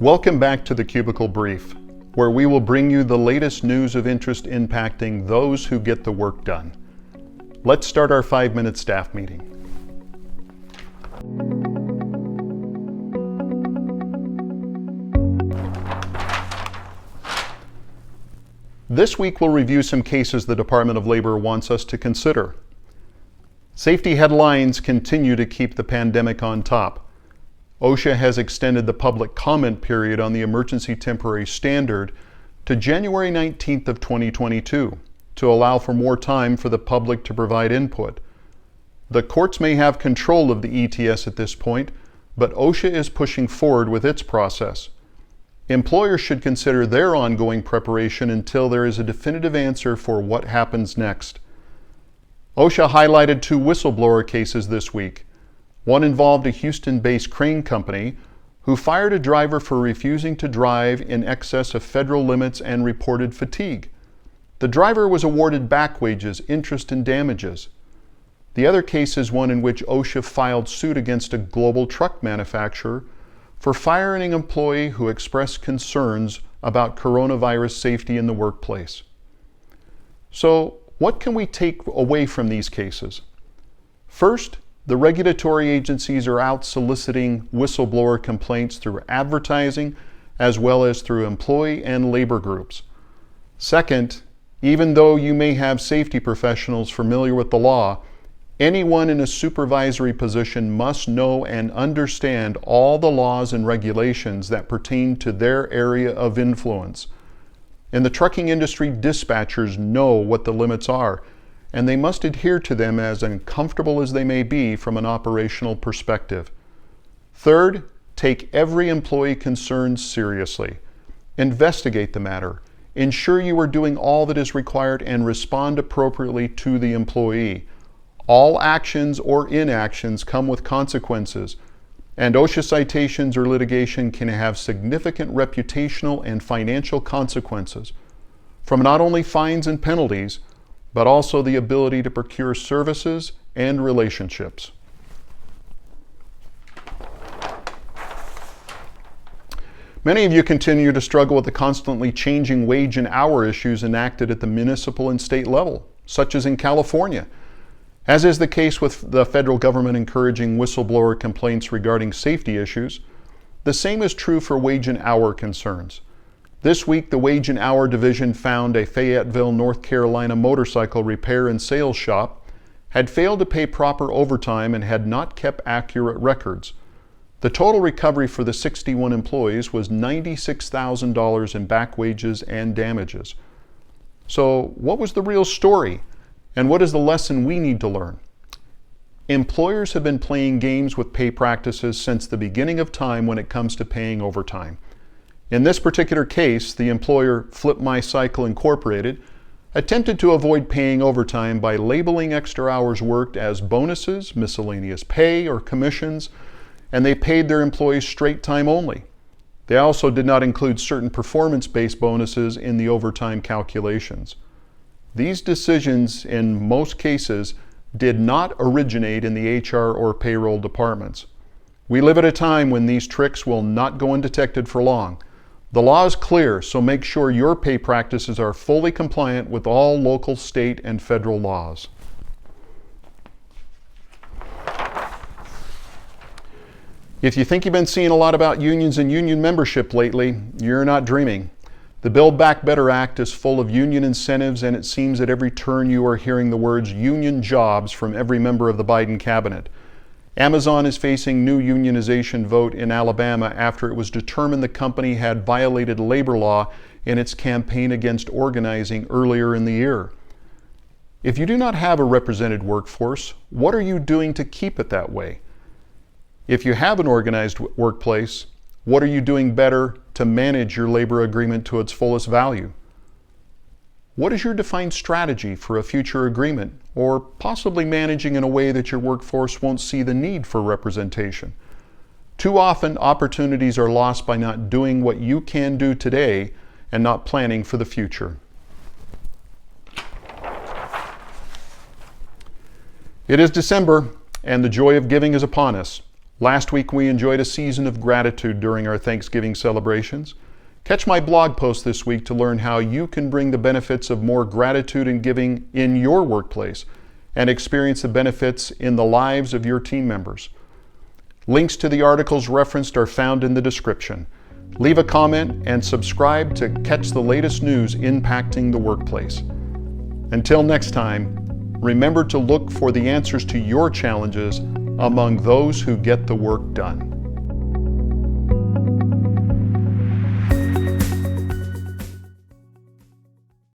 Welcome back to the Cubicle Brief, where we will bring you the latest news of interest impacting those who get the work done. Let's start our 5-minute staff meeting. This week we'll review some cases the Department of Labor wants us to consider. Safety headlines continue to keep the pandemic on top. OSHA has extended the public comment period on the emergency temporary standard to January 19th of 2022 to allow for more time for the public to provide input. The courts may have control of the ETS at this point, but OSHA is pushing forward with its process. Employers should consider their ongoing preparation until there is a definitive answer for what happens next. OSHA highlighted 2 whistleblower cases this week. One involved a Houston-based crane company who fired a driver for refusing to drive in excess of federal limits and reported fatigue. The driver was awarded back wages, interest, and damages. The other case is one in which OSHA filed suit against a global truck manufacturer for firing an employee who expressed concerns about coronavirus safety in the workplace. So, what can we take away from these cases? First, the regulatory agencies are out soliciting whistleblower complaints through advertising as well as through employee and labor groups. Second, even though you may have safety professionals familiar with the law, anyone in a supervisory position must know and understand all the laws and regulations that pertain to their area of influence. In the trucking industry, dispatchers know what the limits are, and they must adhere to them, as uncomfortable as they may be from an operational perspective. Third, take every employee concern seriously. Investigate the matter. Ensure you are doing all that is required and respond appropriately to the employee. All actions or inactions come with consequences, and OSHA citations or litigation can have significant reputational and financial consequences, from not only fines and penalties, but also the ability to procure services and relationships. Many of you continue to struggle with the constantly changing wage and hour issues enacted at the municipal and state level, such as in California. As is the case with the federal government encouraging whistleblower complaints regarding safety issues, the same is true for wage and hour concerns. This week, the Wage and Hour Division found a Fayetteville, North Carolina motorcycle repair and sales shop had failed to pay proper overtime and had not kept accurate records. The total recovery for the 61 employees was $96,000 in back wages and damages. So, what was the real story? And what is the lesson we need to learn? Employers have been playing games with pay practices since the beginning of time when it comes to paying overtime. In this particular case, the employer Flip My Cycle Incorporated attempted to avoid paying overtime by labeling extra hours worked as bonuses, miscellaneous pay, or commissions, and they paid their employees straight time only. They also did not include certain performance-based bonuses in the overtime calculations. These decisions, in most cases, did not originate in the HR or payroll departments. We live at a time when these tricks will not go undetected for long. The law is clear, so make sure your pay practices are fully compliant with all local, state, and federal laws. If you think you've been seeing a lot about unions and union membership lately, you're not dreaming. The Build Back Better Act is full of union incentives, and it seems at every turn you are hearing the words union jobs from every member of the Biden cabinet. Amazon is facing new unionization vote in Alabama after it was determined the company had violated labor law in its campaign against organizing earlier in the year. If you do not have a represented workforce, what are you doing to keep it that way? If you have an organized workplace, what are you doing better to manage your labor agreement to its fullest value? What is your defined strategy for a future agreement, or possibly managing in a way that your workforce won't see the need for representation? Too often, opportunities are lost by not doing what you can do today and not planning for the future. It is December, and the joy of giving is upon us. Last week we enjoyed a season of gratitude during our Thanksgiving celebrations. Catch my blog post this week to learn how you can bring the benefits of more gratitude and giving in your workplace and experience the benefits in the lives of your team members. Links to the articles referenced are found in the description. Leave a comment and subscribe to catch the latest news impacting the workplace. Until next time, remember to look for the answers to your challenges among those who get the work done.